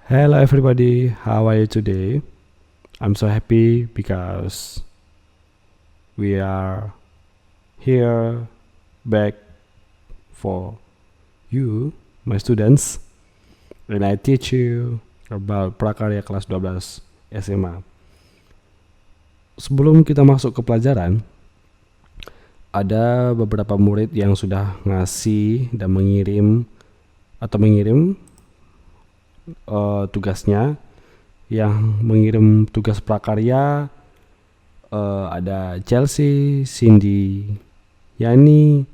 Hello everybody, how are you today? I'm so happy because we are here back for you, my students, and I teach you about Prakarya kelas 12 SMA. Sebelum kita masuk ke pelajaran, ada beberapa murid yang sudah ngasih dan mengirim tugasnya. Yang mengirim tugas prakarya ada Chelsea, Cindy, Yani,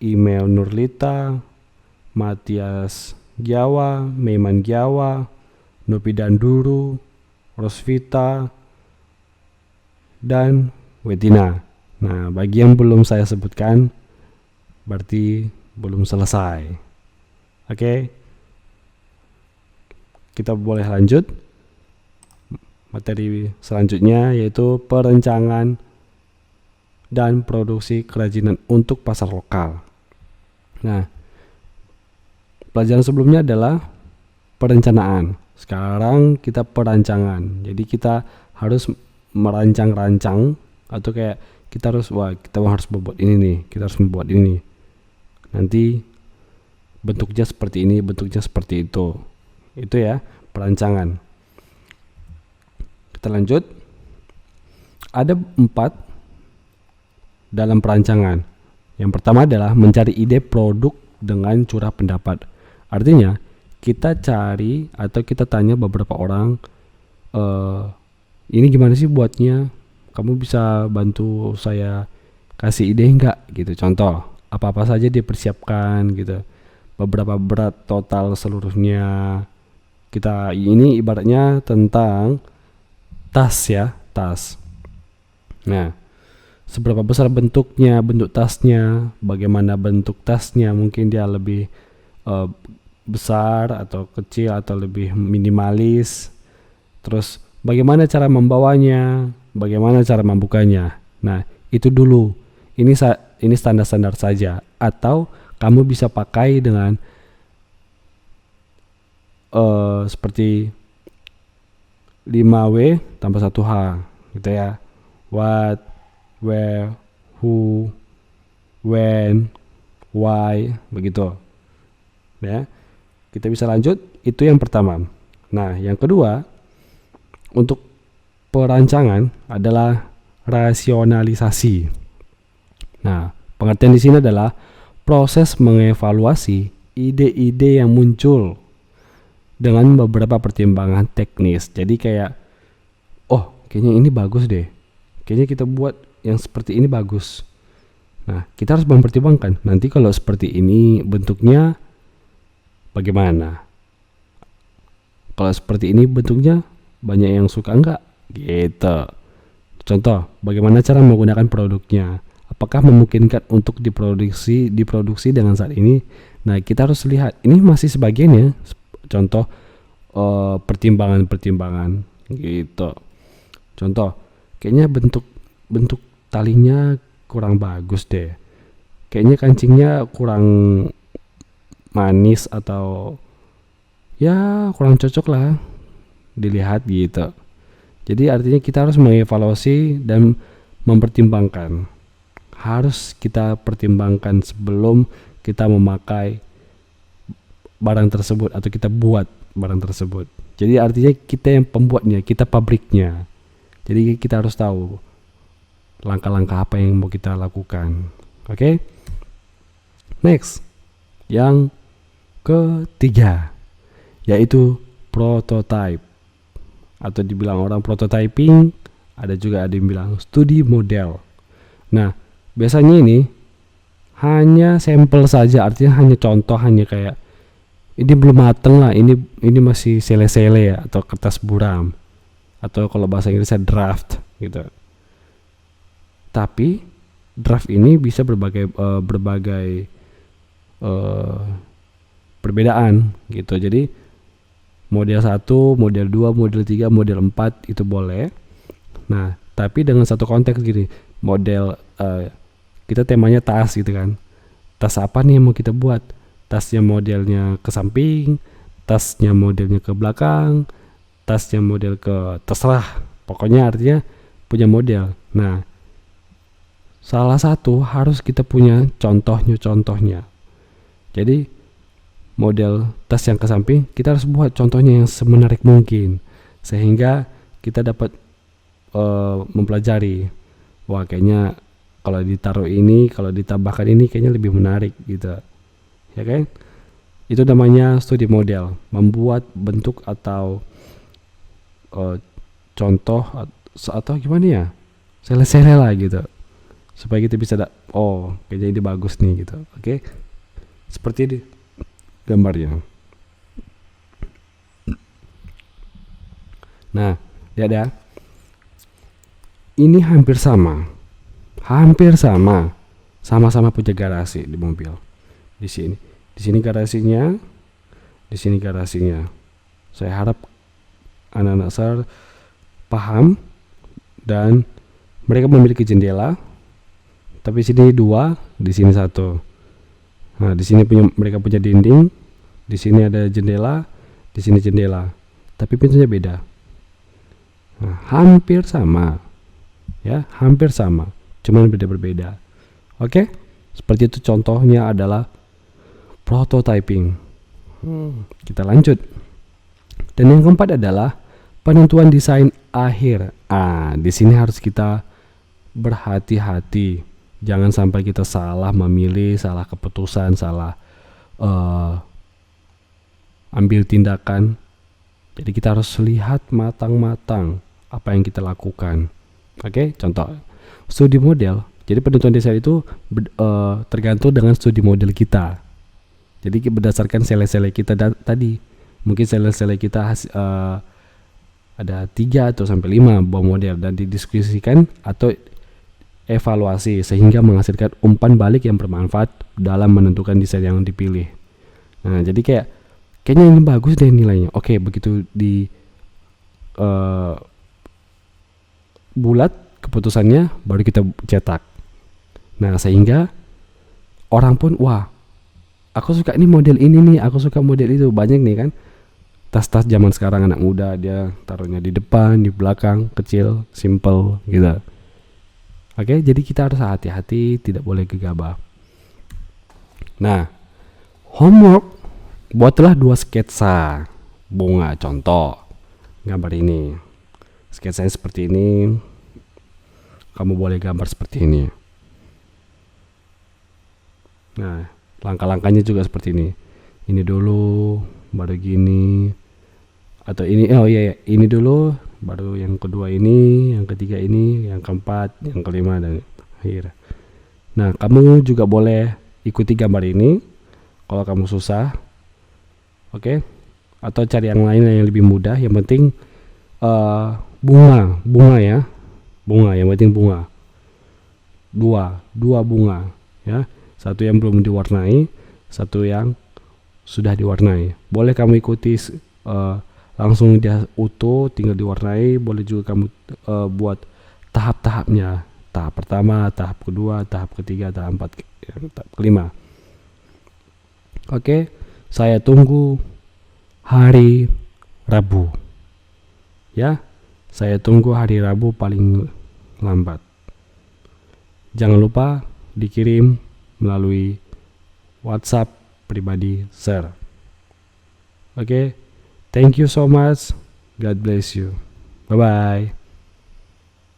email Nurlita, Matias Giawa, Meiman Giawa, Nopi Danduru, Rosvita, dan Wetina. Nah, bagi yang belum saya sebutkan berarti belum selesai. Oke. Kita boleh lanjut. Materi selanjutnya yaitu perencanaan dan produksi kerajinan untuk pasar lokal. Nah, pelajaran sebelumnya adalah perencanaan. Sekarang kita perancangan. Jadi kita harus merancang-rancang atau kayak kita harus membuat ini nih, kita harus membuat ini nih. Nanti bentuknya seperti ini, bentuknya seperti itu. Itu ya, perancangan. Kita lanjut. Ada 4 dalam perancangan. Yang pertama adalah mencari ide produk dengan curah pendapat. Artinya kita cari atau kita tanya beberapa orang, ini gimana sih buatnya? Kamu bisa bantu saya kasih ide enggak? Gitu. Contoh, apa-apa saja dipersiapkan gitu. Beberapa berat total seluruhnya. Kita ini ibaratnya tentang tas ya, tas. Nah, seberapa besar bentuknya, bentuk tasnya, bagaimana bentuk tasnya, mungkin dia lebih besar atau kecil atau lebih minimalis. Terus bagaimana cara membawanya, bagaimana cara membukanya. Nah, itu dulu. Ini standar-standar saja. Atau kamu bisa pakai dengan seperti 5W tambah 1H gitu ya. What, where, who, when, why, begitu. Ya. Kita bisa lanjut, itu yang pertama. Nah, yang kedua, untuk perancangan adalah rasionalisasi. Nah, pengertian di sini adalah proses mengevaluasi ide-ide yang muncul dengan beberapa pertimbangan teknis. Jadi kayak, kayaknya ini bagus deh. Kayaknya kita buat yang seperti ini bagus. Nah, kita harus mempertimbangkan. Nanti kalau seperti ini bentuknya bagaimana? Kalau seperti ini bentuknya banyak yang suka enggak? Gitu. Contoh, bagaimana cara menggunakan produknya? Apakah memungkinkan untuk diproduksi dengan saat ini? Nah, kita harus lihat. Ini masih sebagian ya. Contoh pertimbangan gitu. Contoh, kayaknya bentuk talinya kurang bagus deh. Kayaknya kancingnya kurang manis atau ya kurang cocok lah dilihat gitu. Jadi artinya kita harus mengevaluasi dan mempertimbangkan. Harus kita pertimbangkan sebelum kita memakai barang tersebut atau kita buat barang tersebut. Jadi artinya kita yang pembuatnya, kita pabriknya. Jadi kita harus tahu langkah-langkah apa yang mau kita lakukan. Oke? Next. Yang ketiga yaitu prototype. Atau dibilang orang prototyping, ada yang bilang studi model. Nah, biasanya ini hanya sampel saja, artinya hanya contoh, hanya kayak ini belum mateng lah, ini masih sele-sele ya, atau kertas buram, atau kalau bahasa Inggrisnya draft gitu. Tapi draft ini bisa berbagai perbedaan gitu. Jadi model 1, model 2, model 3, model 4 itu boleh. Nah, tapi dengan satu konteks gini, model kita temanya tas gitu kan. Tas apa nih yang mau kita buat? Tasnya modelnya ke samping, tasnya modelnya ke belakang, tasnya model ke terserah. Pokoknya artinya punya model. Nah, salah satu harus kita punya contohnya. Jadi model tas yang ke samping kita harus buat contohnya yang semenarik mungkin sehingga kita dapat mempelajari, wah kayaknya kalau ditaruh ini, kalau ditambahkan ini kayaknya lebih menarik gitu, ya kan? Itu namanya studi model, membuat bentuk atau contoh atau gimana ya, sele-sele lah gitu, supaya kita bisa oh kayaknya ini bagus nih gitu. Oke, seperti ini gambarnya. Nah, lihat ya, ini hampir sama, sama-sama punya garasi di mobil. Di sini garasinya, di sini garasinya. Saya harap anak-anak saya paham dan mereka memiliki jendela, tapi sini 2, di sini 1. Nah, di sini mereka punya dinding, di sini ada jendela, di sini jendela, tapi pintunya beda. Nah, hampir sama, ya, hampir sama, cuman berbeda. Oke, seperti itu contohnya adalah prototyping. Kita lanjut. Dan yang keempat adalah penentuan desain akhir. Di sini harus kita berhati-hati. Jangan sampai kita salah memilih, salah keputusan, salah ambil tindakan. Jadi kita harus lihat matang-matang apa yang kita lakukan. Oke, contoh studi model. Jadi penentuan desain itu tergantung dengan studi model kita. Jadi berdasarkan sele-sele kita tadi. Mungkin sele-sele kita ada 3 atau sampai 5 buah model dan didiskusikan atau evaluasi sehingga menghasilkan umpan balik yang bermanfaat dalam menentukan desain yang dipilih. Nah, jadi kayaknya ini bagus deh nilainya. Oke, begitu di bulat keputusannya baru kita cetak. Nah, sehingga orang pun wah, aku suka ini model ini nih, aku suka model itu. Banyak nih kan tas-tas zaman sekarang anak muda, dia taruhnya di depan, di belakang, kecil, simple gitu. Oke, jadi kita harus hati-hati, tidak boleh gegabah. Nah, homework, buatlah 2 sketsa bunga. Contoh gambar ini, sketsanya seperti ini. Kamu boleh gambar seperti ini. Nah, langkah-langkahnya juga seperti ini. Ini dulu, baru gini. Atau ini, ini dulu, baru yang kedua ini, yang ketiga ini, yang keempat, yang kelima, dan akhir. Nah, kamu juga boleh ikuti gambar ini kalau kamu susah. Oke? Atau cari yang lain yang lebih mudah. Yang penting bunga ya. Bunga, yang penting bunga. Dua bunga ya. Satu yang belum diwarnai, satu yang sudah diwarnai. Boleh kamu ikuti langsung dia utuh, tinggal diwarnai. Boleh juga kamu buat tahap-tahapnya. Tahap pertama, tahap kedua, tahap ketiga, tahap 4, tahap kelima. Oke, saya tunggu hari Rabu. Ya, saya tunggu hari Rabu paling lambat. Jangan lupa dikirim melalui WhatsApp pribadi Sir. Oke, thank you so much. God bless you. Bye bye.